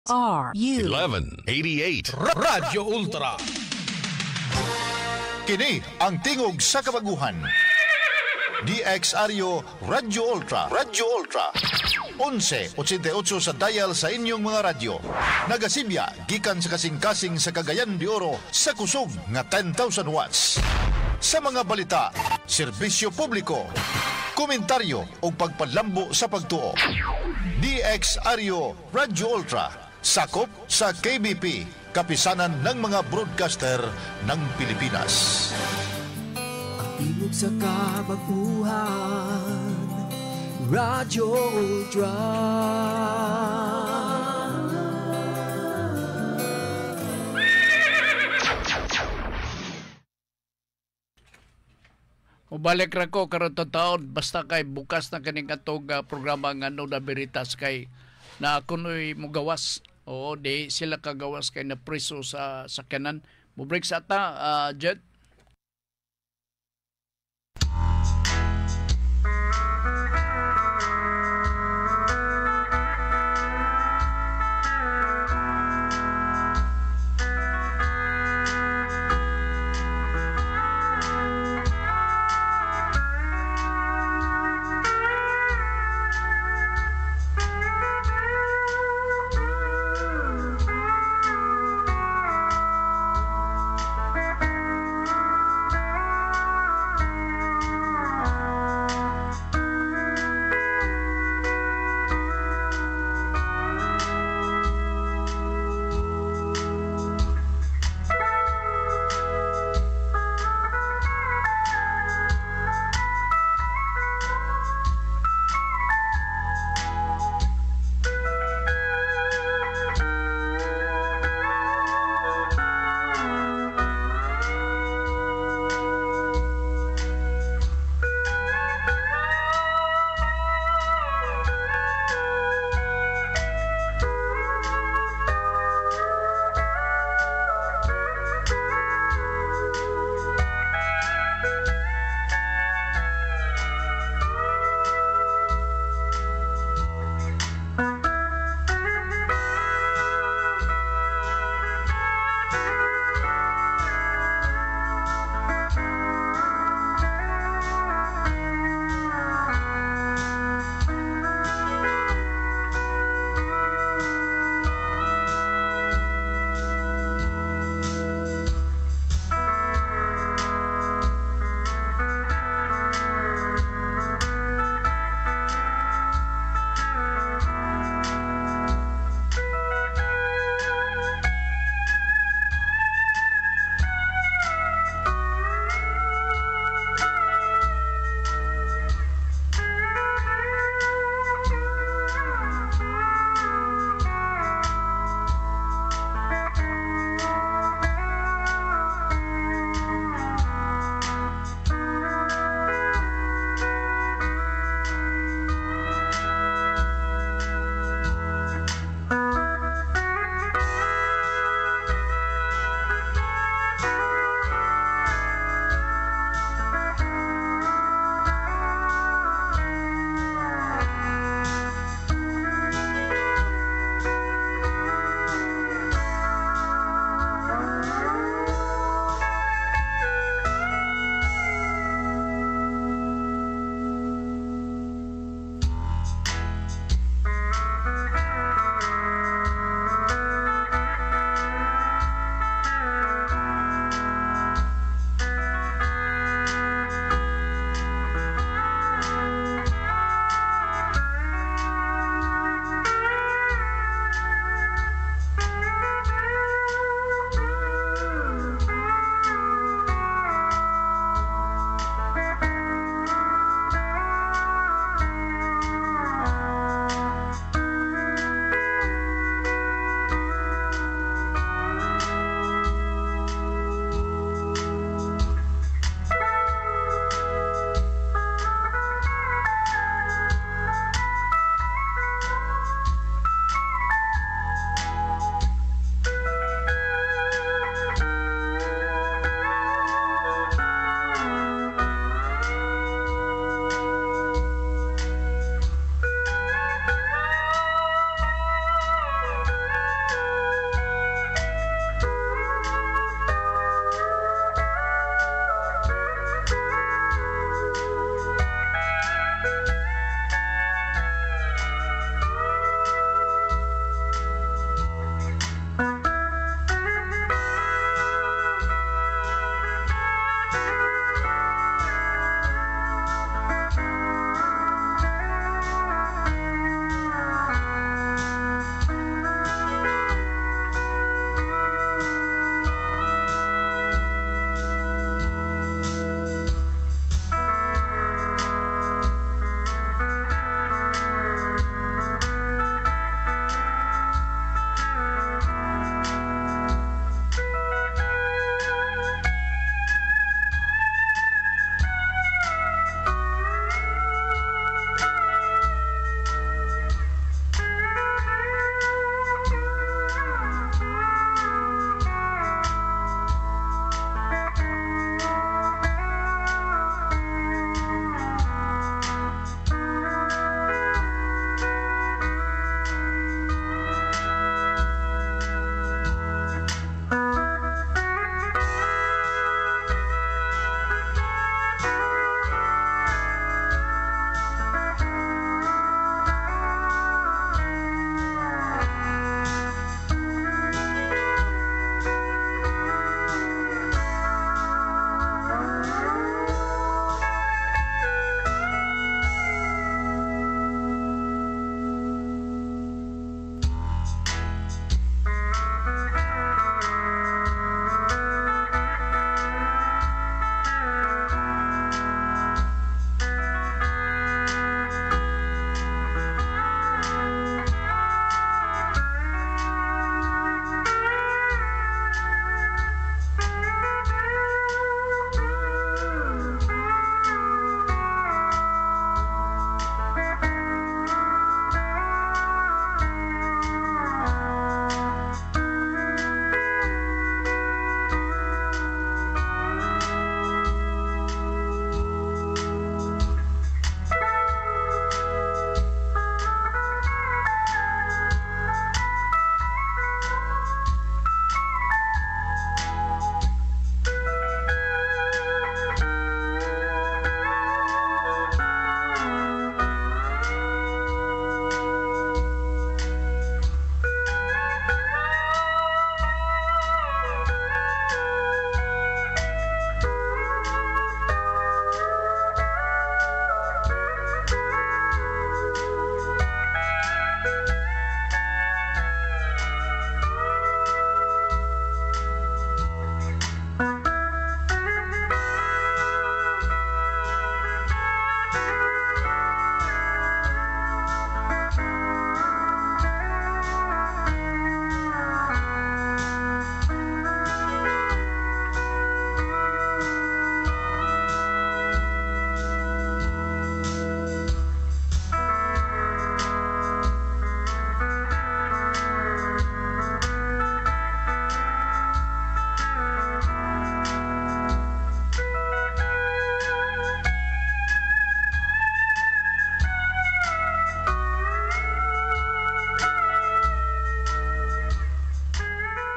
1188 Radyo Ultra. Kini ang tingog sa kabaguhan. DXRyo Radyo Ultra. Radyo Ultra. 1188 sa dial sa inyong mga radyo. Nagasibya gikan sa kasing-kasing sa Cagayan de Oro sa kusog nga 10,000 watts. Sa mga balita, serbisyo publiko, komentaryo o pagpadlambo sa pagtuo. DXRyo Radyo Ultra. Sakop sa KBP, kapisanan ng mga broadcaster ng Pilipinas. Tingog sa kabaguhan, Radyo Ultra. Mubalik ra ko karon taon basta kay bukas na kaning atong programa nga No da Veritas kay na kunoy mo gawas o di sila kagawas kay na preso sa sakyanan. Mubreak sa ata Jet.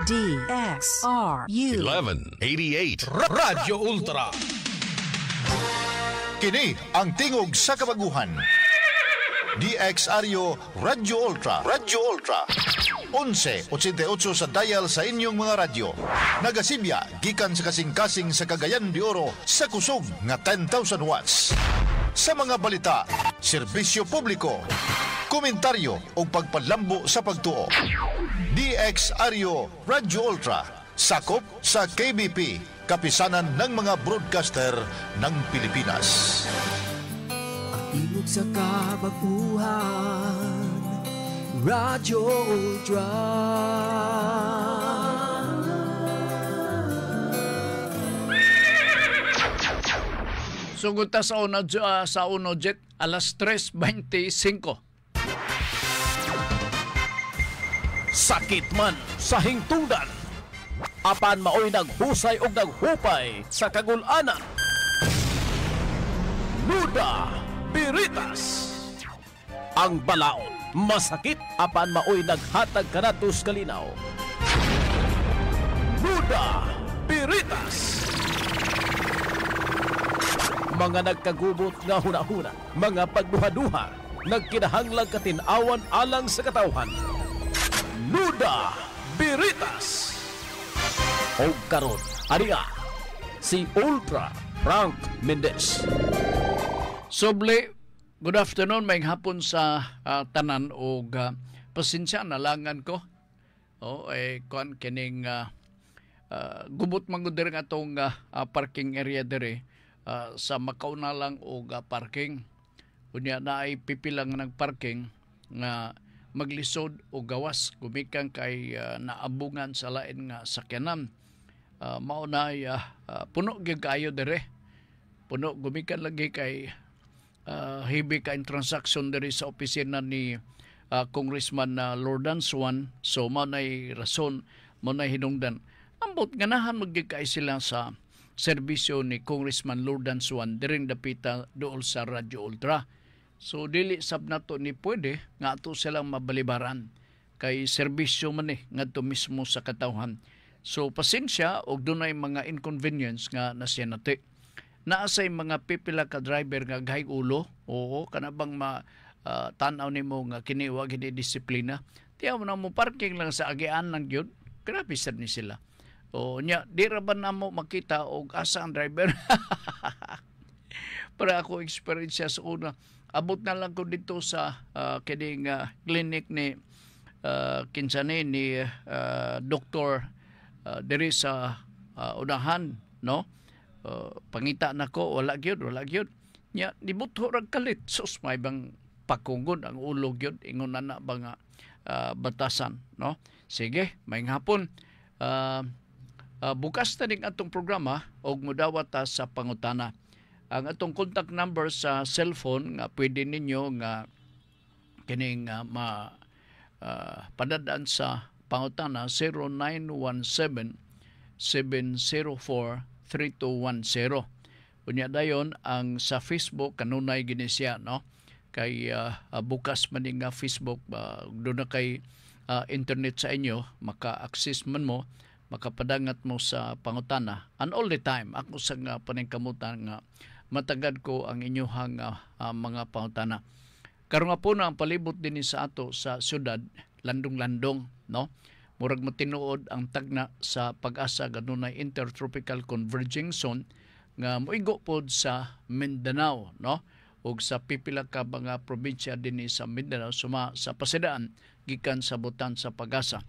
DXRU 1188. Radyo Ultra. Kini ang tingog sa kabaguhan. DXRU Radio Ultra. Radio Ultra. 1188 sa dial sa inyong mga radyo. Nagasibya gikan sa kasing-kasing sa Cagayan de Oro sa kusog nga 10,000 watts. Sa mga balita, serbisyo publiko, komentaryo o pagpalambo sa pagtuo. DXRU Radio Ultra. Sakop sa KBP, kapisanan ng mga broadcaster ng Pilipinas. Tingog sa kabaguhan, Radyo Ultra. Sugod ta sa uno jet, alas 3:25. Sakit man sa hingtungdan. Apan maoy naghusay og naghupay sa kagul-anan. Nuda Biritas. Ang balaod masakit apan maoy naghatag kanatos kalinaw. Nuda Biritas. Mga nagkagubot nga hunahuna, mga pagduha-duha, nagkinahanglang katinawan alang sa katawhan. Nuda Biritas. O karon, ariya, si Ultra Frank Mendez. Soble, good afternoon, may hapon sa tanan o pasensya na langan ko. Kuan kining gubot mangod diri nga atong parking area diri sa makauna lang o parking. Unya na ay pipilang nagparking nga maglisod o gawas gumikan kay naabungan sa lain nga sakyanan. Mauna ay puno gyud kaayo dire. Puno gumikan lagi kay hibi ka transaction diri sa opisina ni Congressman Lordan Swan. So maunay rason, maunay hinungdan. Ambot ganahan magyud sila sa serbisyo ni Congressman Lordan Swan diring dapita dool sa Radyo Ultra. So dili sab nato ni pwede nga ato silang mabalibaran kay serbisyo man ngadto mismo sa katawhan. So pasensya og dunay mga inconvenience nga nasinati. Naasay mga pipila ka driver nga gahig ulo. Oo, kana bang tanaw nimo nga kini wa gid disiplina. Tiyaw na mo parking lang sa agian lang gyud. Grabe sad ni sila. O nya di ra ba namo makita og asa ang driver? Para ako experience sa una. Abot na lang ko dito sa kining clinic ni kinsani ni Dr. Diri sa unahan, no? Pangita nako wala gyud. Nya dibutho ra kalit sus may bang pakungod ang ulo gyud ingon na ba nga batasan, no? Sige, may hapon. Bukas ta ning atong programa og modawat ta sa pangutana. Ang atong contact number sa cellphone nga pwede ninyo nga kining padadaan sa pangutana 0917-704-3210. Unya dayon ang sa Facebook kanunay gini siya, no? Kay bukas man nga Facebook doon na kay internet sa inyo, maka-access man mo, makapadangat mo sa pangutana. And all the time ako sa paningkamutan nga matagad ko ang inyong mga pangutana. Karon nga po na ang palibot din sa ato sa syudad, landong-landong, no? Murag matinuod ang tagna sa pag-asa ganunay intertropical converging zone nga moigo pod sa Mindanao, no? Ug sa pipila ka mga probinsya dinhi sa Mindanao suma sa pasidaan gikan sa butan sa pag-asa.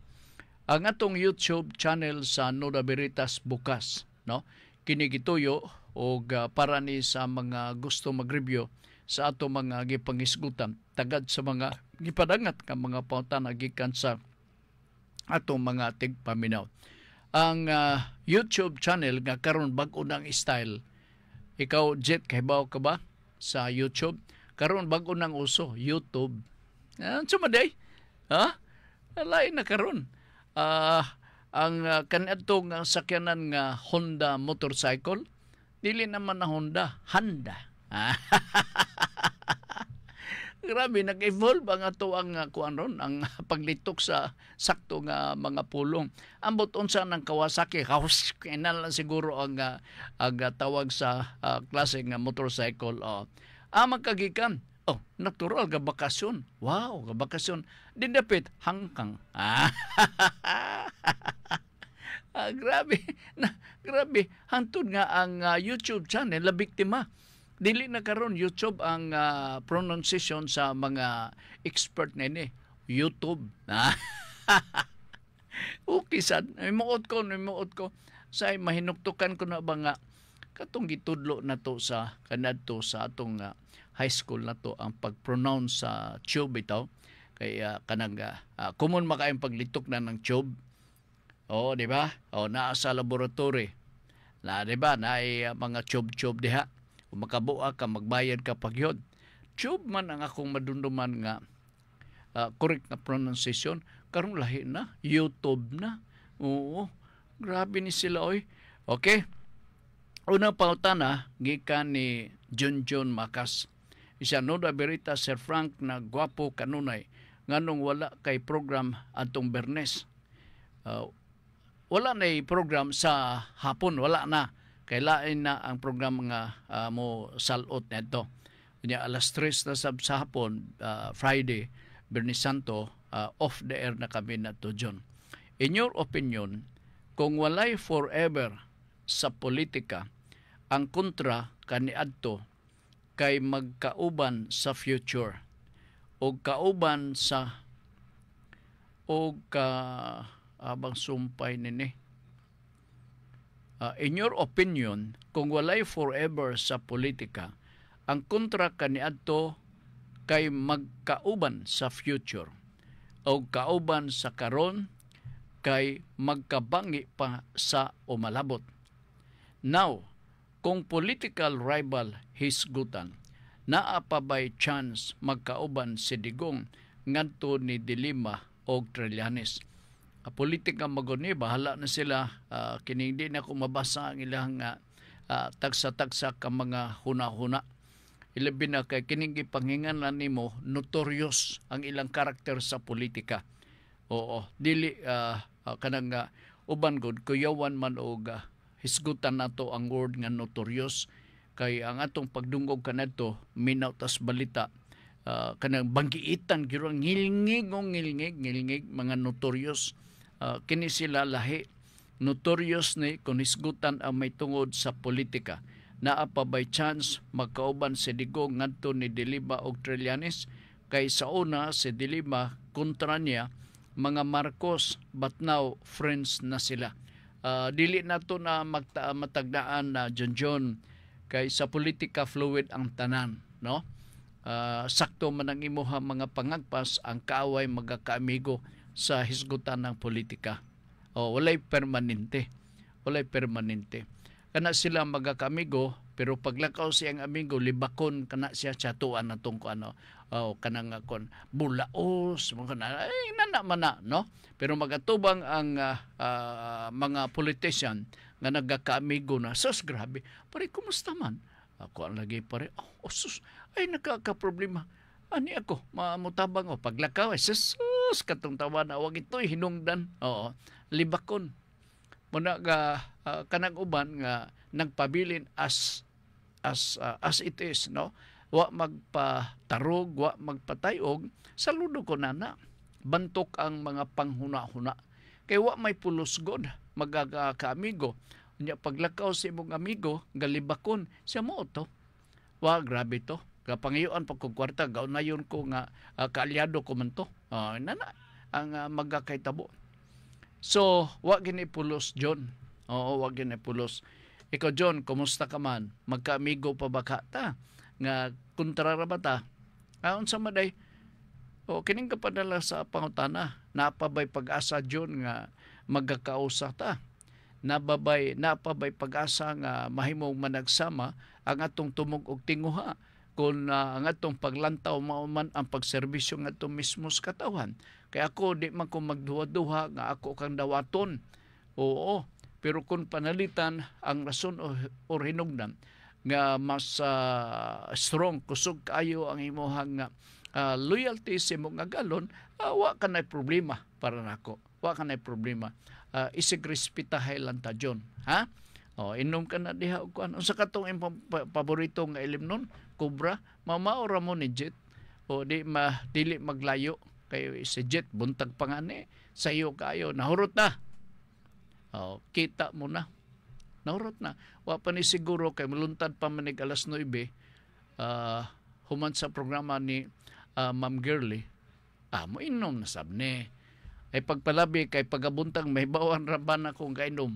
Ang atong YouTube channel sa Nuda Biritas bukas, no? Kini gituyo og para ni sa mga gusto mag-review sa ato mga gipangisgutan tagad sa mga gipadangat ka mga pangutana gikan sa atong mga tigpaminaw. Ang YouTube channel nga karon bag-o nang style. Ikaw Jet kahibaw ka ba sa YouTube? Karon bag-o nang uso YouTube. Sumaday. Ha? Lain na karon. Ang kanadtong sakyanan nga Honda motorcycle, dili naman na Honda, Honda. Grabe, nag-evolve ang ato ang kuan ron, ang paglitok sa sakto nga mga pulong. Ambot unsa ng Kawasaki, kainan lang siguro ang tawag sa klase nga motorcycle. Magkagikan. Natural ga bakasyon. Wow, ga bakasyon. Di dapit hangkang. Grabe. Grabe. Hantod nga ang YouTube channel la biktima. Dili na karon YouTube ang pronunciation sa mga expert nini. YouTube. Okay sad. Imuot ko. Say mahinuktukan ko na ba nga katong gitudlo na to sa kanadto sa atong high school na to ang pag-pronounce sa tube ito. Kaya kanang common makaayong paglitok na ng tube. Di ba? Naa sa laboratory. Di ba? Na mga tube diha. Kung makabuha ka, magbayad ka pagyod. Tube man ang akong madunduman nga correct na pronunciation. Karong lahi na. YouTube na. Oo. Grabe ni sila, oy. Okay. Unang pautana, gikan ni John Macas. Isa Nuda Berita, Sir Frank na gwapo kanunay. Nganong wala kay program atong Bernes. Wala na program sa hapon. Wala na. Kailain na ang program nga mo salot neto. Kanya alas 3 na sa hapon, Friday, Bernis Santo, off the air na kami na to, John. In your opinion, kung walay forever sa politika, ang kontra kaniadto kay magkauban sa future o kauban sa o abang sumpay nini. In your opinion, kung walay forever sa politika, ang kontra kaniadto kay magkauban sa future o kauban sa karon kay magkabangi pa sa umalabot. Now, kung political rival hisgutan, naa pa by chance magkauban si Digong ngadto ni Dilima og Trillanes. Politika maguni bahala na sila, kining di na ko mabasa ang ilang tagsa-tagsa ka mga huna-huna. Ilabi na kay kining gipanghinganan nimo notorious ang ilang karakter sa politika. Oo, dili kanang uban gud kuyawan man og hisgutan nato ang word nga notorious kay ang atong pagdungog kanadto minaw tas balita kanang banggiitan gyud ngilngig mga notorious kini sila lahi notorious ni kung hisgutan ang may tungod sa politika. Naa pa by chance magkauban si Digong ngadto ni Dilima og Trillanes kay sa una si Dilima kontra niya mga Marcos but now friends na sila. Dili nato na matagdaan na John kay sa politika fluid ang tanan, no? Sakto man ang imuha mga pangagpas ang kaaway magakaamigo sa hisgutan ng politika. Walay permanente. Kana sila magakaamigo pero paglakaw siyang amigo libakon kana siya chatuan natong ko kanang kon bulaos mga nana no, pero magatubang ang mga politician nga nagakaamigo na sus grabe pare kumusta man ako ang lagi pare sus ay nagka-problema ani ako mamutabang paglakaw sus katong tawa na wag ito'y hinungdan libakon muna kanang uban nga nagpabilin as it is, no? Wa magpatarog, wa magpatayog, saludo ko nana. Bantok ang mga panghuna-huna. Kay wa may pulusgod, magkakaamigo. Nya paglakaw sa imong amigo, galibakon, siya mo to. Wa grabe to. Kapangiyuan pag kwarta, gaunayon ko nga kaalyado ko man to. Nana, ang magkakaitabo. So, wa gini pulos, John. Oo, wa gini pulos. Ikaw, John, kumusta ka man? Magkaamigo pa ba ka ta? Nga kontrara ba ta? Unsa maday? Kining kapadala sa pangutana. Napabay pag-asa, John, nga magkakausa ta. Napabay pag-asa nga mahimong managsama ang atong tumog og tinguha. Kung ang atong paglantaw mauman ang pagserbisyo ng atong mismos katawan. Kaya ako, di man ko magduha-duha nga ako kang dawaton. Oo, pero kung panalitan ang rason o hinungdan nga mas strong, kusog kayo ang imuhang loyalty sa imong agalon, wa ka na problema para nako. Wa ka na problema. Isig respetahay lang ta John, ha? Inom ka na diha og kuan. Unsa katong imong paborito nga ilim nun? Cobra, mamaora mo ni Jet. O dili maglayo kay si Jet buntag pangani sayo kayo nahurot na. Kita mo na. Nahurot na. Wa pa ni siguro kay maluntad pa manig alas 9 human sa programa ni Ma'am Girly. Mo inom na sabne. Ay pagpalabi kay pagabuntang may bawan raban akong kainom.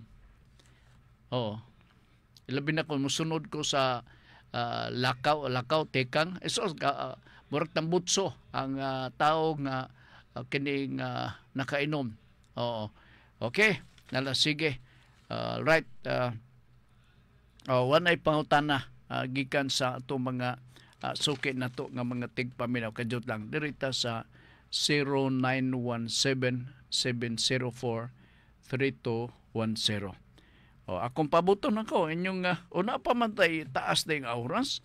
Ilabi na ko musunod ko sa lakaw tekang. So murag tambutso ang tao nga kining nakainom. Okay, nala sige. Right. Wanay pangutana gikan sa ato mga suki nato nga mga tigpaminaw kadiyot lang dirita sa 0917-704-3210. Akong pabuton ako inyong una pa man tay taas na yung oras.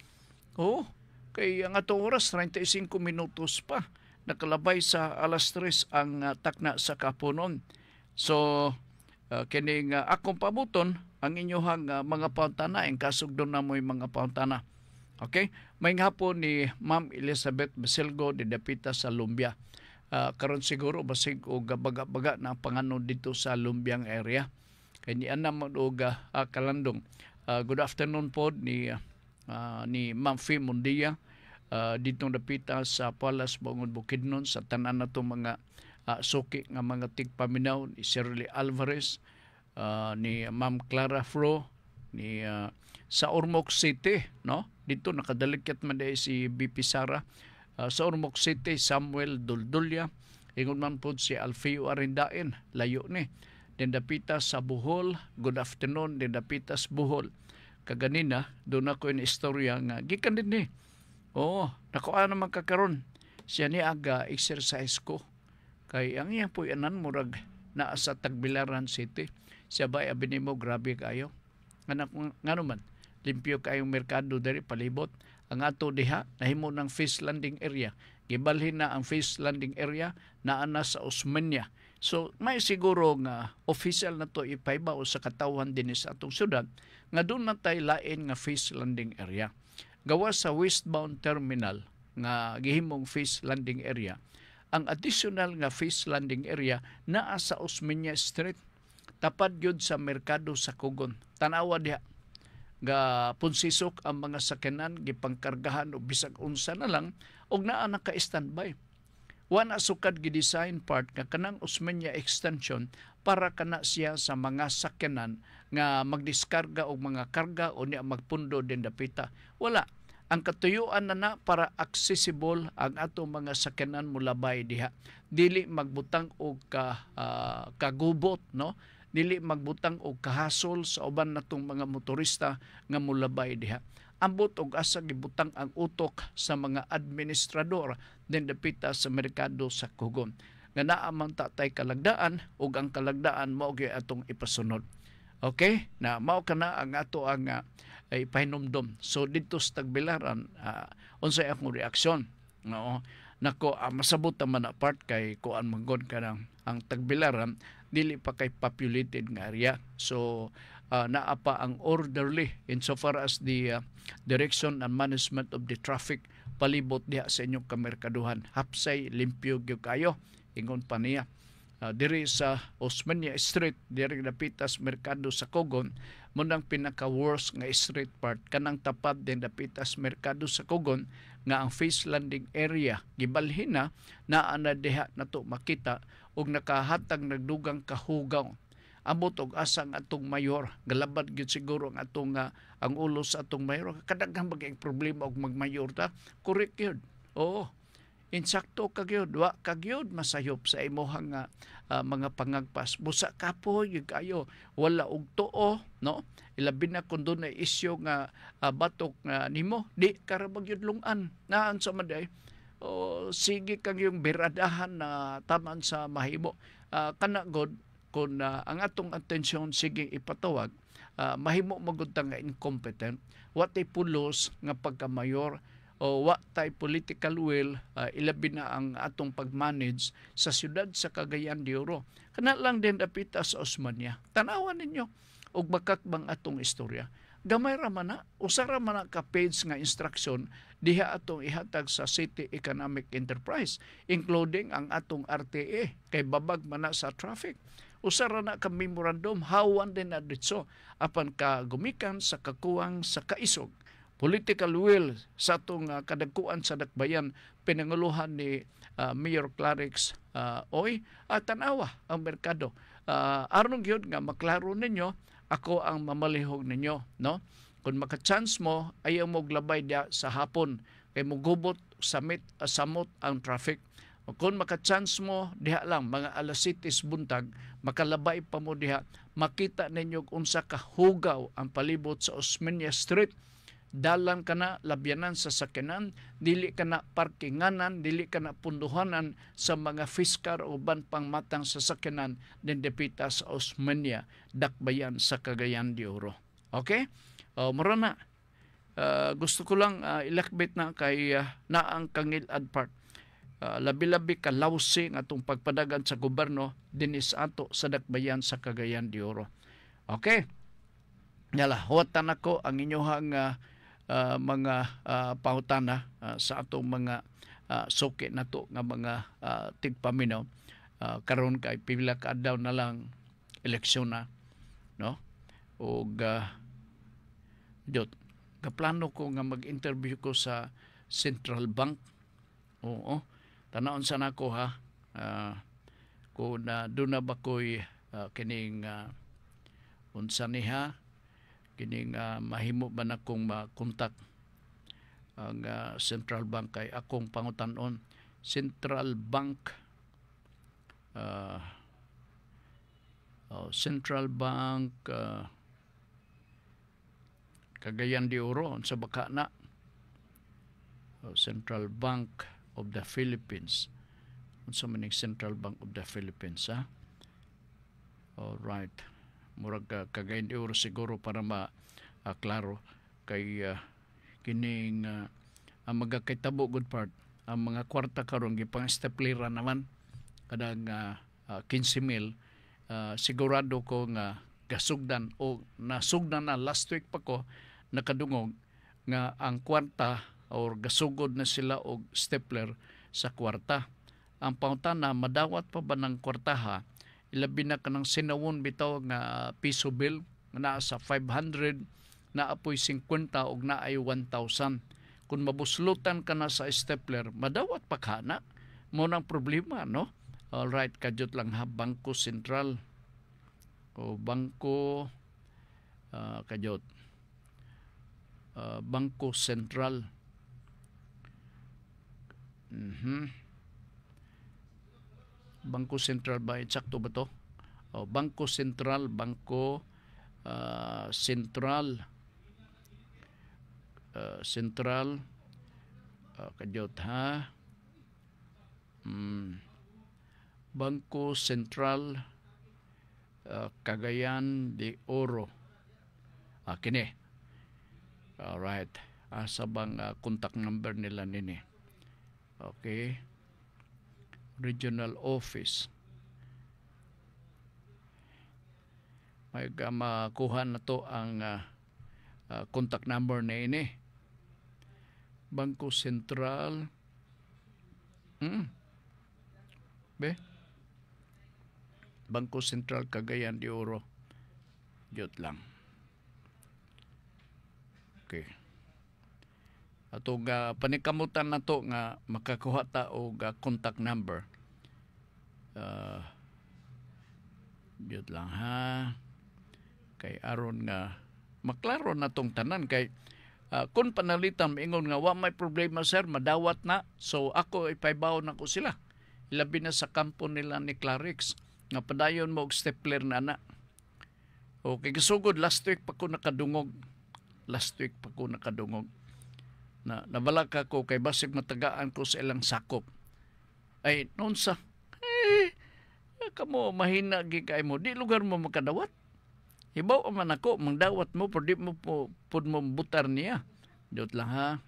Kay ang atong oras 35 minutos pa nakalabay sa alas 3 ang takna sa kapunon. So kining akong pabuton ang inyohang mga pauntana ang kasugdon na mo mga pauntana. Okay? May hapon ni Ma'am Elizabeth Basilgo de Dapita sa Lumbia. Karon siguro basig og baga-baga na pangano dito sa Lumbiang area. Kay ni ana mo og kalandong. Good afternoon po ni Ma'am Fee Mundia dito Dapita sa Palas Bungod Bukidnon sa tanan nato mga suki nga mga tigpaminaw ni Shirley Alvarez, ni Ma'am Clara Fro, ni sa Ormoc City, no? Dito nakadalikit man day si BP Sara. Sa Ormoc City, Samuel Duldulya. Ingon man po si Alfio Arindain, layo ni. Dendapita sa Bohol, good afternoon, Dendapita sa Bohol. Kaganina, doon ako yung istorya nga, gikan din ni. Nakuha naman kakaroon. Siya ni aga exercise ko. Kay ang iyang po yanan murag naa sa Tagbilaran City. Siya ba abini mo grabe kayo. Nga naman, limpyo kayong merkado dari palibot. Ang ato diha, nahimo ng fish landing area. Gibalhin na ang fish landing area naa na sa Osmeña. So may siguro nga official na to ipaibaw sa katawhan din sa atong syudad nga doon na tayo lain nga fish landing area. Gawa sa westbound terminal nga gihimong fish landing area. Ang additional nga fish landing area naa sa Osmeña Street. Tapad yun sa merkado sa Kugon. Tanawa diha. Ga punsisok ang mga sakyanan gipangkargahan o bisag unsa na lang og naa naka-standby. Wana sukad gi-design part nga kanang Osmeña extension para kana siya sa mga sakyanan nga magdiskarga og mga karga o niya magpundo din dapita. Wala. Ang katuyuan na para accessible ang ato mga sakyanan mulabay diha. Dili magbutang og kagubot, no? Dili magbutang og kahasol sa uban natong mga motorista nga mulabay diha. Ambot og asa gibutang ang utok sa mga administrador din dapita sa merkado sa Kugon. Nga naa man tatay kalagdaan ug ang kalagdaan mao gyud atong ipasunod. Okay? Na mao kana ang ato ang ipahinumdom. So dito sa Tagbilaran, unsay akong reaksyon? No. Nako, masabot man na part kay kuan manggod kanang ang Tagbilaran dili pa kay populated nga area. So naa pa ang orderly insofar as the direction and management of the traffic palibot diha sa inyong kamerkaduhan. Hapsay limpyo gyud kayo ingon pa niya. Diri sa Osmeña Street, diri dapitas merkado sa Kugon, munang pinaka-worst nga street part kanang tapad din dapitas merkado sa Kugon nga ang fish landing area gibalhin na naa na diha nato makita og nakahatag nagdugang kahugaw. Amot og asa ang atong mayor, galabad gyud siguro ang atong ang ulo sa atong mayor. Kadaghang bagay problema og magmayor ta. Correct yun. Insakto kagyod, wa kagyod masayop sa imuhang mga pangagpas. Busa kapo yung kayo, wala og tuo, no? Ilabi na kung doon na isyo nga batok nimo, di karabag yun lungan. Naan sa maday, sige kang yung biradahan na taman sa mahimo. Kanagod, kung ang atong atensyon sige ipatawag, mahimo magutang nga incompetent, what pulos nga pagkamayor, o wa tay political will, ilabi na ang atong pag-manage sa siyudad sa Cagayan de Oro. Kana lang din dapita sa Osmania. Tanawan ninyo og bakak bang atong istorya. Gamay ra man na, usa ra man na ka page nga instruction diha atong ihatag sa City Economic Enterprise, including ang atong RTA kay babag man na sa traffic. Usa ra na ka memorandum hawan din na ditso apan ka gumikan sa kakuwang sa kaisog. Political will sa atong kadagkuan sa dakbayan pinanguluhan ni Mayor Clarix Oy at tanawa ang merkado. Aron gyud nga maklaro ninyo, ako ang mamalihog ninyo, no? Kung maka-chance mo, ayaw mo glabay dia sa hapon, kay mugubot samot ang traffic. Kung maka-chance mo, diha lang, mga alas 7 buntag, makalabay pa mo diha, makita ninyo unsa ka hugaw ang palibot sa Osmeña Street. Dalan ka na labyanan sa sakyanan, dili ka na parkinganan, dili ka na punduhanan sa mga fiskar o ban pangmatang sa sakyanan din depita sa Osmeña, dakbayan sa Cagayan de Oro. Okay? Mura na. Gusto ko lang ilakbit na kay naang Kangil-ad Park. Labi-labi ka lawsing atong pagpadagan sa gobyerno dinis ato sa dakbayan sa Cagayan de Oro. Okay? Yala, huwatan ako ang inyong mga pangutana sa atong mga suki nato nga mga tigpaminaw karon kay pila ka adlaw na lang eleksyon na, no? Og kaplano ko nga mag-interview ko sa Central Bank. Oo, tanawon sa nako ha. Kung doon na ba ko'y kining unsa niha kining mahimo ba na kong makontak ang Central Bank kay akong pangutan-on. Central Bank Cagayan de Oro sa baka na. Central Bank of the Philippines. Unsa man ning Central Bank of the Philippines, ha? All right. Murag Cagayan de Oro siguro para klaro kay kining ang magakitabo good part ang mga kwarta karon gipang staplera naman kadang 15,000 sigurado ko nga gasugdan o nasugdan na last week pa ko nakadungog nga ang kwarta or gasugod na sila og stapler sa kwarta. Ang pangutana madawat pa ba ng kwartaha ilabi na kanang sinawon bitaw nga piso bill na sa 500 na apoy 50 og naay 1,000. Kung mabuslutan ka na sa stapler, madawat pa kana. Mo nang problema, no? All right, kadyot lang ha, Bangko Sentral o Bangko kadyot. Bangko Sentral. Bangko Sentral ba? Eksakto ba to? Bangko Sentral, Bangko Sentral kadyot ha. Bangko Sentral Cagayan de Oro. Kini. Alright. Asa bang contact number nila nini? Okay. Regional Office. May makuha na to ang contact number na ini. Bangko Sentral. Bangko Sentral Cagayan de Oro. Jot lang. Okay. Ato nga panikamutan na to nga makakuha ta og contact number. Jot lang ha. Kay aron nga maklaro na tong tanan kay kung panalitan ingon nga wa may problema sir madawat na so ako ipaybaw na ko sila labi na sa kampo nila ni Clarix nga padayon mo og stapler na okay gasugod last week pa ko nakadungog na nabala ka ko kay basig matagaan ko sa ilang sakop ay noon sa kamo mahina gi kay mo di lugar mo makadawat. Hibaw man ako, mangdawat mo, pero di mo pud mo butar niya. Diyot lang ha.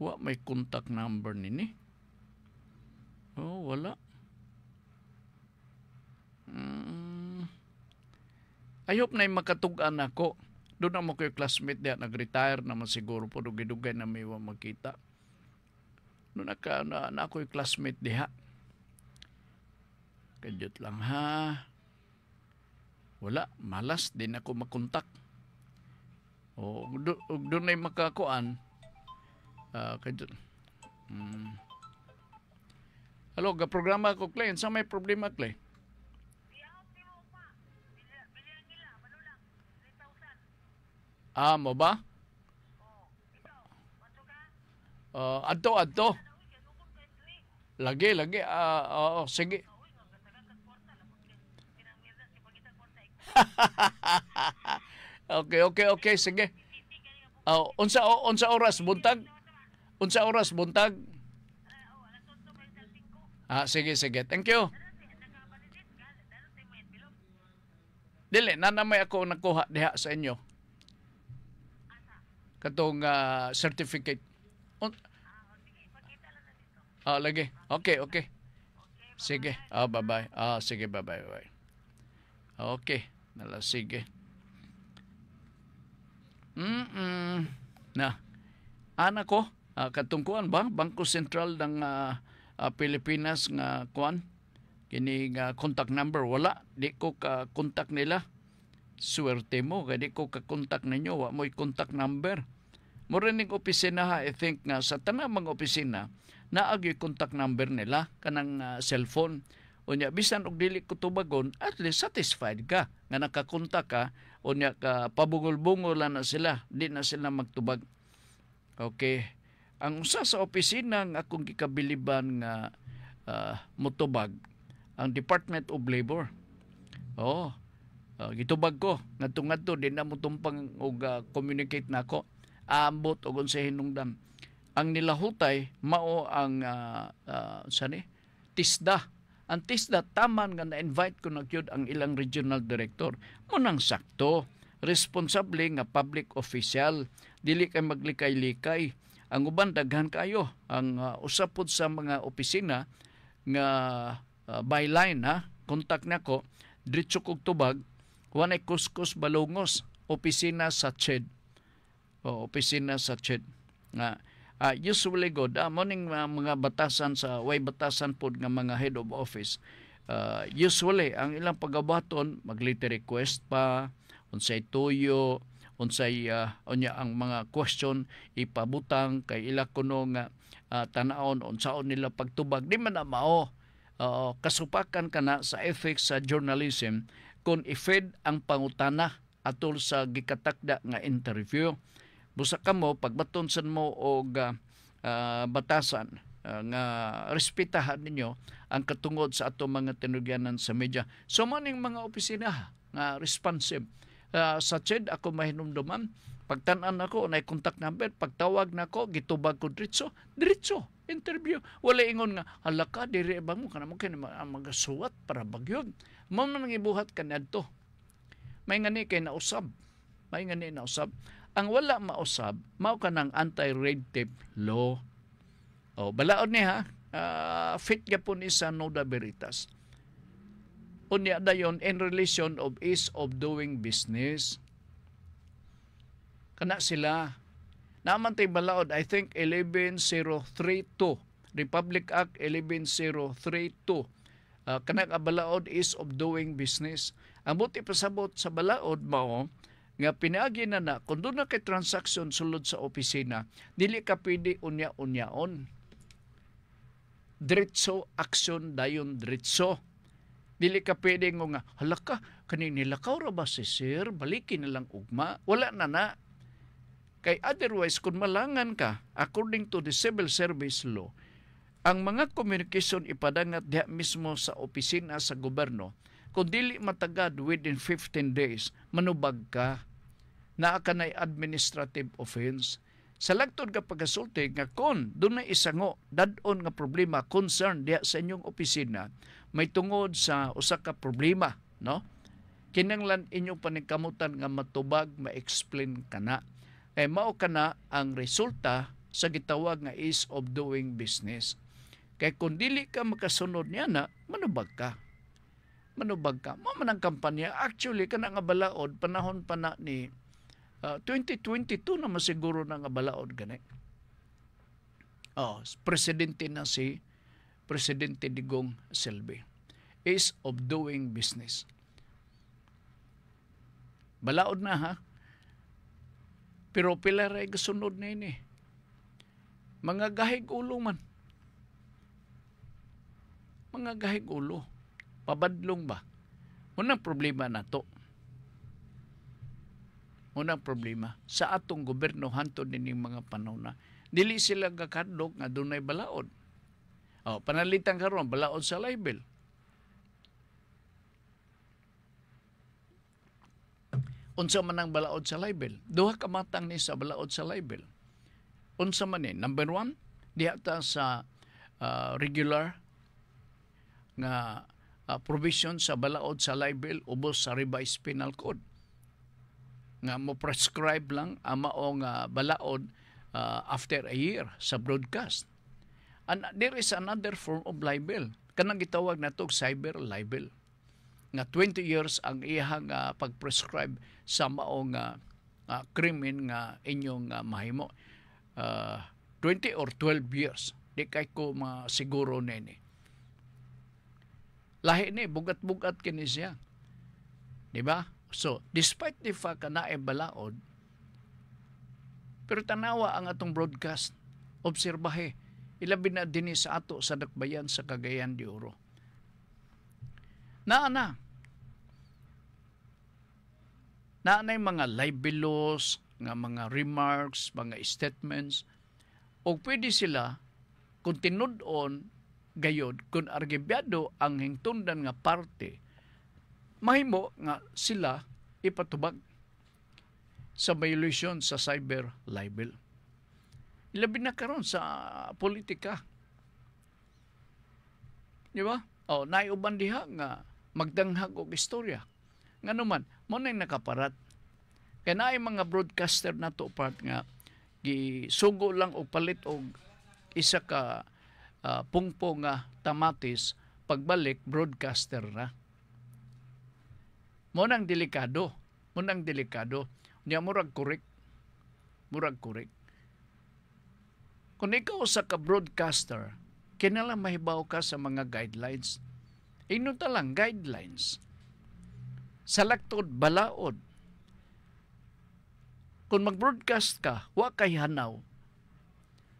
Wa may contact number nini. Oh, wala. I hope na makatugan ako. Doon na mo ko yung classmate diya, nag-retire naman siguro po, dugay-dugay na may makita. Doon na ako yung classmate diha. Kadyot lang ha. Wala, malas din ako makontak. O, doon na yung makakuan. Kadyot. Hello, programa ko, Clay. Sa may problema, Clay? Mo ba? Adto. Lagi. Sige. Okay, sige. Unsa oras buntag? Sige. Thank you. Dili, nanamay ako nakuha diha sa inyo. Katong certificate. Lagi. Okay. Sige. Bye-bye. Sige, bye-bye. Okay. Sige. Anak ko, katungkuan ba? Bangko Sentral ng Pilipinas nga kuan? Kini nga contact number. Wala. Di ko ka-contact nila. Swerte mo, kaya di ko ka-contact ninyo, wa mo'y contact number. Murinig opisina ha, I think nga sa tanang mga opisina, naagyo contact number nila, kanang cellphone. Unya, bisan og dili ko tubagon, at least satisfied ka, nga nakakontak ka, unya ka pabungol-bungol na sila, di na sila magtubag. Okay. Ang usa sa opisina nga akong gikabiliban nga mutubag, ang Department of Labor. Gitubag ko ngadto din na mo tumpang og communicate nako ambot og unsa hinungdan ang nilahutay mao ang TISDA. Ang TISDA taman nga na-invite ko na gyud ang ilang regional director mo nang sakto responsable nga public official, dili kay maglikay-likay. Ang uban daghan kayo ang usapod sa mga opisina nga byline contact nako diretso kog tubag. Wanay kuskus balungos, opisina sa CHED. Opisina sa CHED. Usually good, morning mga batasan sa way batasan pod nga mga head of office. Usually ang ilang pagabaton mag-letter request pa, unsay tuyo, unsay unya ang mga question ipabutang kay ila kuno nga tan-aon unsaon nila pagtubag. Di man na mao. Kasupakan kana sa ethics sa journalism kung i-feed ang pangutana atol sa gikatakda nga interview. Busa ka mo, pagbaton mo o batasan nga respetahan ninyo ang katungod sa ato mga tinugyanan sa media. So maning mga opisina nga responsive. Sa CHED ako mahinumduman, pagtanan ako, na contact number, pagtawag na ako, gitubag ko diretso, interview. Wala ingon nga, halaka, diri ba mo, kanamo kayo magasuwat para bagyod. Mo nang ibuhat ka na ito. May ngani kay nausab. Ang wala mausab, mao ka ng anti-red tape law. Balaod niya, fit ka po ni sa Nuda Veritas. Unya dayon in relation of ease of doing business. Kana sila. Naman tay balaod, I think 11032. Republic Act 11032. Kanang balaod is of doing business. Ang buti pasabot sa balaod mao nga pinaagi na kung doon na kay transaction sulod sa opisina, dili ka pwede unya-unyaon. Diretso action dayon diretso. Dili ka pwede nga halaka kaning nilakaw ra ba si sir, balikin na lang ugma. Wala na. Kay otherwise kung malangan ka according to the civil service law, ang mga communication ipadangat diha mismo sa opisina sa gobyerno. Kung dili matagad within 15 days, manubag ka. Naa ka na'y administrative offense. Sa lagtod ka pagasulti nga kung doon na isango, dadon nga problema, concern diha sa inyong opisina, may tungod sa usa ka problema, no? Kinanglan inyong paningkamutan nga matubag, ma-explain ka na. Mao ka na ang resulta sa gitawag nga ease of doing business. Kay kung dili ka makasunod niya na, manubag ka. Mo man ang kampanya. Actually, kana nga balaod, panahon pa na ni 2022 na masiguro na nga balaod gani. Presidente na si Presidente Digong Selby. Ease of doing business. Balaod na ha. Pero pila ray gasunod na ini. Mga gahig ulo man. Mga gahig ulo. Pabadlong ba? Unang problema na to. Unang problema. Sa atong gobyerno hantod nining mga panahon na dili sila gakadlok nga dunay balaod. Panalitan karon balaod sa libel. Unsa man ang balaod sa libel? Duha ka matang ni sa balaod sa libel. Unsa man ni? Number 1, diha ta sa regular nga provision sa balaod sa libel ubos sa revised penal code. Nga mo prescribe lang ang maong balaod after a year sa broadcast. And there is another form of libel. Kanang gitawag na to cyber libel. Nga 20 years ang iyang pag-prescribe sa maong krimen nga inyong mahimo. 20 or 12 years. Di kay ko masiguro nini. Lahi ni, bugat-bugat kini siya. Di ba? So, despite the fact na ay balaod, pero tanawa ang atong broadcast. Obserbahe. Ilabi na din sa ato sa dakbayan sa Cagayan de Oro. Naanay mga libelous, nga mga remarks, mga statements, o pwede sila kung tinud-on gayod, kung argibyado ang hingtundan nga parte, mahimo nga sila ipatubag sa violation sa cyber libel. Ilabi na karon sa politika. Di ba? Naiuban diha nga magdanghag og istorya. Nga naman, mo na'y nakaparat. Kaya naay mga broadcaster na to part nga gisugo lang og palit og isa ka pungpo nga tamatis, pagbalik broadcaster na. Mo nang delikado. Niya murag correct. Kung ikaw sa ka-broadcaster, kinala mahibaw ka sa mga guidelines. Inuta lang, guidelines. Salaktod, balaod. Kung mag-broadcast ka, wa kay hanaw.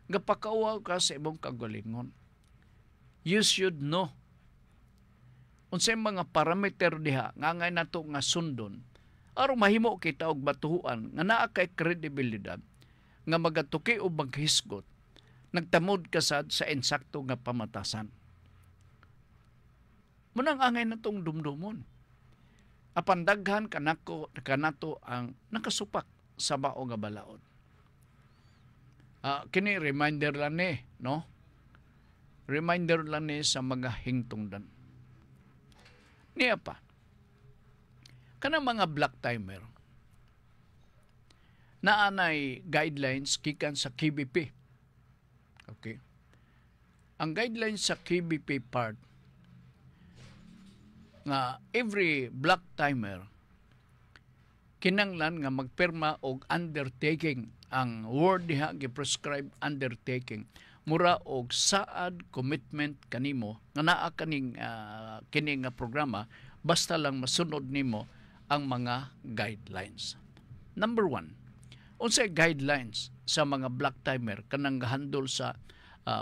Gapakauaw ka sa ibong kagalingon. You should know. Unsay mga parameter diha, nga ngay nato nga sundon, aron mahimo kita og batuhuan nga naa kay kredibilidad, nga magatuki o maghisgot, nagtamod kasad sa insakto nga pamatasan. Munang angay natong dumdumon. Apan daghan kanato ang nakasupak sa bao nga balaod. Kini reminder lang ni, no? Reminder lang ni sa mga hingtungdan. Niya pa. Kanang mga black timer, naanay guidelines gikan sa KBP. Okay. Ang guidelines sa KBP part nga every black timer kinanglan nga magpirma og undertaking. Ang word diha gi-prescribe undertaking mura og saad commitment kanimo nga naa kaning kini nga programa basta lang masunod nimo ang mga guidelines. Number 1, unsay guidelines sa mga black timer kanang gahandol sa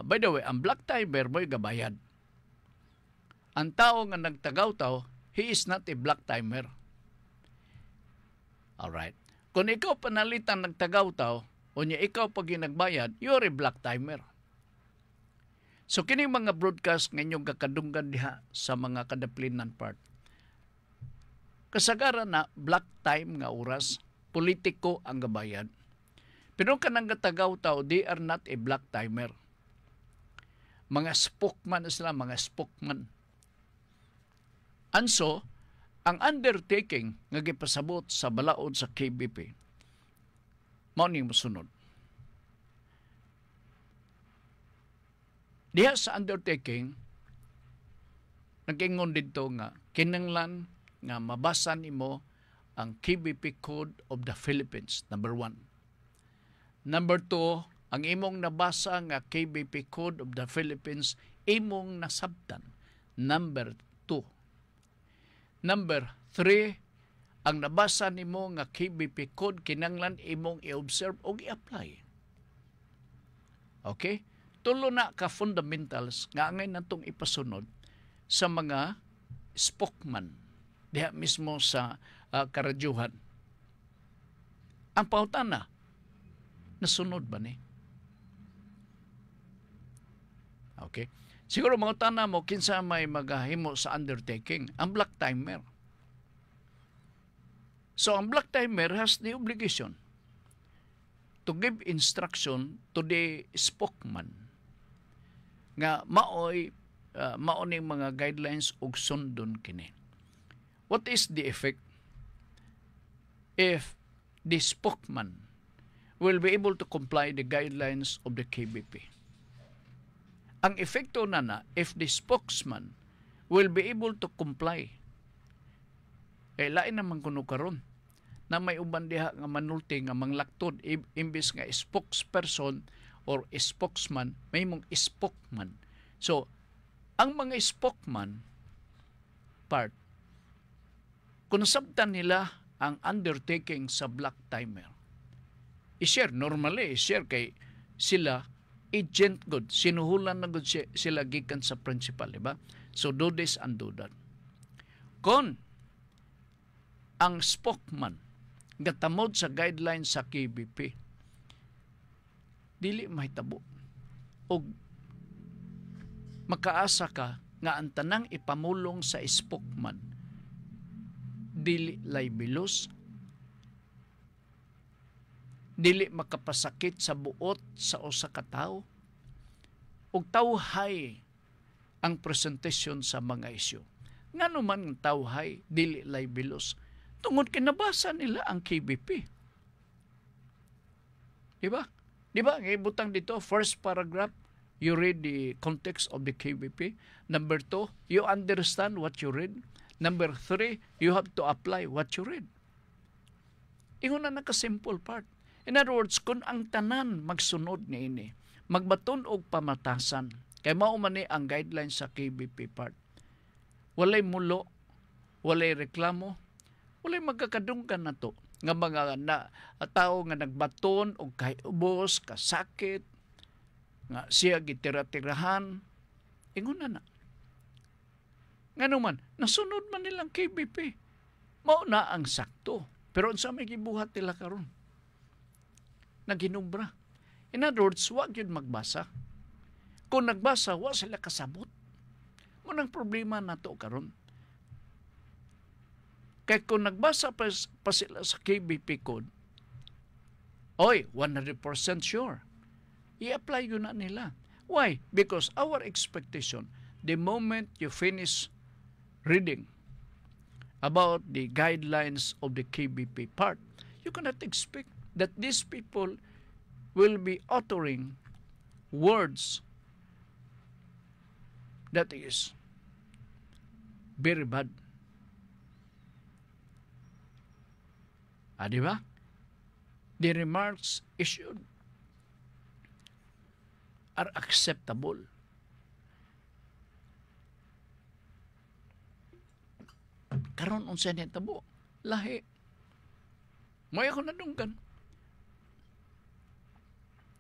by the way, ang black timer mo'y gabayad. Ang tao nga nagtagaw-taw, he is not a black timer. Alright. Kung ikaw panalitan nagtagaw-taw, o niya ikaw pag nagbayad, you're a black timer. So kini mga broadcast ngayong kakadunggan diha sa mga kadaplinan part. Kasagaran na black time nga oras, politiko ang gabayad. Pero kanang gatagaw-taw, they are not a black timer. Mga spokesman sila, mga spokesman. Anso, ang undertaking nga gipasabot sa balaod sa KBP, mao ning mosunod. Diha sa undertaking, nag-ingon dito nga, kinanglan nga mabasa nimo ang KBP Code of the Philippines, number 1. Number 2, ang imong nabasa nga KBP Code of the Philippines, imong nasabtan, number 2. Number 3, ang nabasa nimo nga KBP Code, kinanglan imong i-observe o i-apply. Okay? Tulo na ka fundamentals nga angay natong ipasunod sa mga spokesman diha mismo sa karadyuhan. Ang pangutana, nasunod ba ni? Okay. Siguro mangutana mo kinsa may magahimo sa undertaking, ang black timer. So ang black timer has the obligation to give instruction to the spokesman nga mao'y maoning mga guidelines ug sundon kini. What is the effect if the spokesman will be able to comply the guidelines of the KBP? Ang epekto na if the spokesman will be able to comply, lain naman kuno karon na may uban diha nga manulti nga manglaktod imbis nga spokesperson or spokesman, may mong spokesman. So, ang mga spokesman part, kung sabtan nila ang undertaking sa black timer, i-share, normally i-share kay sila agent good, sinuhulan na good sila gikan sa principal, diba? So, do this and do that. Kung ang spokesman gatamod sa guidelines sa KBP, dili mahitabo og makaasa ka nga ang tanang ipamulong sa spokesman dili liabilious, dili makapasakit sa buot sa usa ka tawo, ug tawhay ang presentasyon sa mga isyu. Ngano man ang tawhay dili liabilious tungod kinabasa nila ang KBP. Diba? Diba? Ibutang dito, first paragraph, you read the context of the KBP. Number 2, you understand what you read. Number 3, you have to apply what you read. Ingon na naka-simple part. In other words, kung ang tanan magsunod ni ini, magbaton og pamatasan, kay mao man ni ang guidelines sa KBP part. Walay mulo, walay reklamo, walay magkakadunggan na to nga mga tao nga nagbaton og kay ubos, kasakit, nga siya gitira-tirahan, ingon na. Ngano man, nasunod man nilang KBP. Mao na ang sakto. Pero unsa may gibuhat nila karon? Naginumbra. In other words, wag yun magbasa. Kung nagbasa, wa sila kasabot. Munang problema na to karon. Kaya kung nagbasa pa sila sa KBP code, oy, 100% sure. I-apply yun na nila. Why? Because our expectation, the moment you finish reading about the guidelines of the KBP part, you cannot expect that these people will be uttering words that is very bad. Di ba? The remarks issued are acceptable. Karon unsa ni tabo? Lahi. Moy ako nadunggan.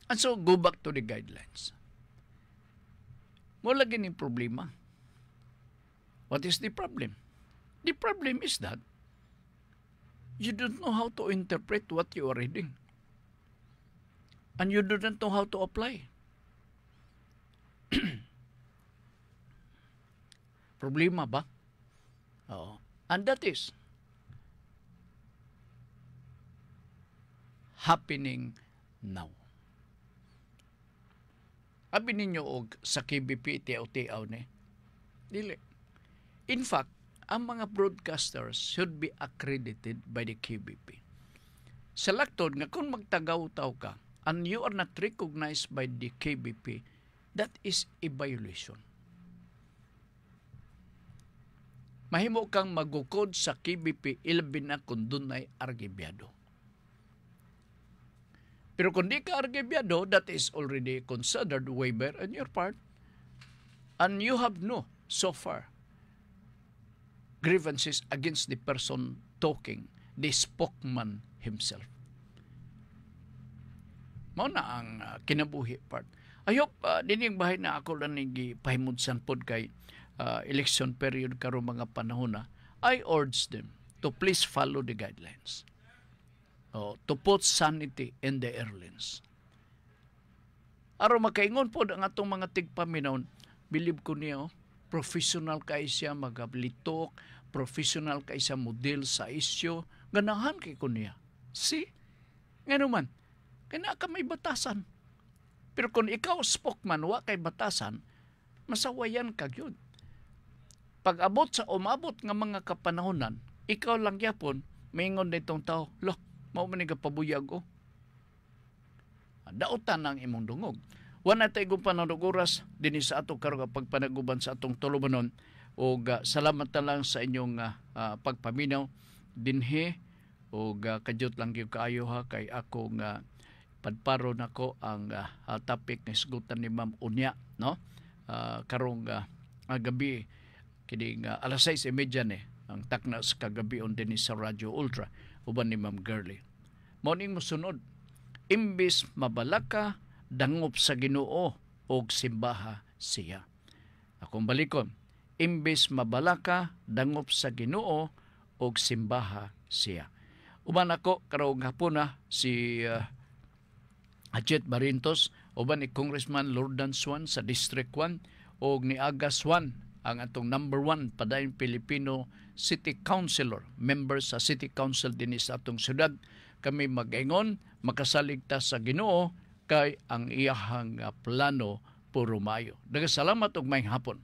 And so, go back to the guidelines. Mo lagi ni problema. What is the problem? The problem is that you don't know how to interpret what you are reading. And you don't know how to apply. Problema ba? Oo. And that is happening now. Abi ninyo og sa KBP tiaw-tiaw ni. Dili. In fact, ang mga broadcasters should be accredited by the KBP. Selected nga kung magtagaw-taw ka and you are not recognized by the KBP, that is a violation. Mahimo kang magukod sa KBP ilabin na kung dunay argibyado. Pero kung di ka argibyado, that is already considered waiver on your part, and you have no, so far, grievances against the person talking, the spokesman himself. Mao na ang kinabuhi part. I hope dining bahay na ako lang pahimudsan pod kay election period karon mga panahon na. I urge them to please follow the guidelines. To put sanity in the airlines. Aron makaingon pod ang atong mga tigpaminaw, believe ko niya, professional kay siya magablitok, professional kay siya model sa isyo, ganahan kay ko niya. See? Nga naman, kaya ka may batasan. Pero kung ikaw spokesman, wa kay batasan, masawayan ka yun. Pag umabot nga mga kapanahonan, ikaw lang yapon, maingon na itong tao, lo, mao man nga pabuyag o. Dautan ang imong dungog. Wala tayo kung pananuguras din sa ato karong pagpanaguban sa atong tulumanon o salamat na lang sa inyong pagpaminaw dinhi o kadyot lang yung kaayo ha kay ako nga padparo nako ang topic nga isgutan ni Ma'am Unya, no? Karong gabi kining alas 6:30 ni ang takna sa kagabi on din sa Radio Ultra uban ni Ma'am Girly. Morning mo sunod, imbis mabalaka dangop sa Ginoo og simbaha siya. Akong balikon, imbis mabalaka dangop sa Ginoo og simbaha siya. Uban ako karong hapon na si Ajet Barintos uban ni Congressman Lordan Swan sa District 1 og ni Aga Swan ang atong number 1 padayon Pilipino City Councilor, member sa City Council din sa atong syudad. Kami mag-ingon, makasaligtas sa Ginoo kay ang iyahang plano puro mayo. Daghang salamat ug maayong hapon.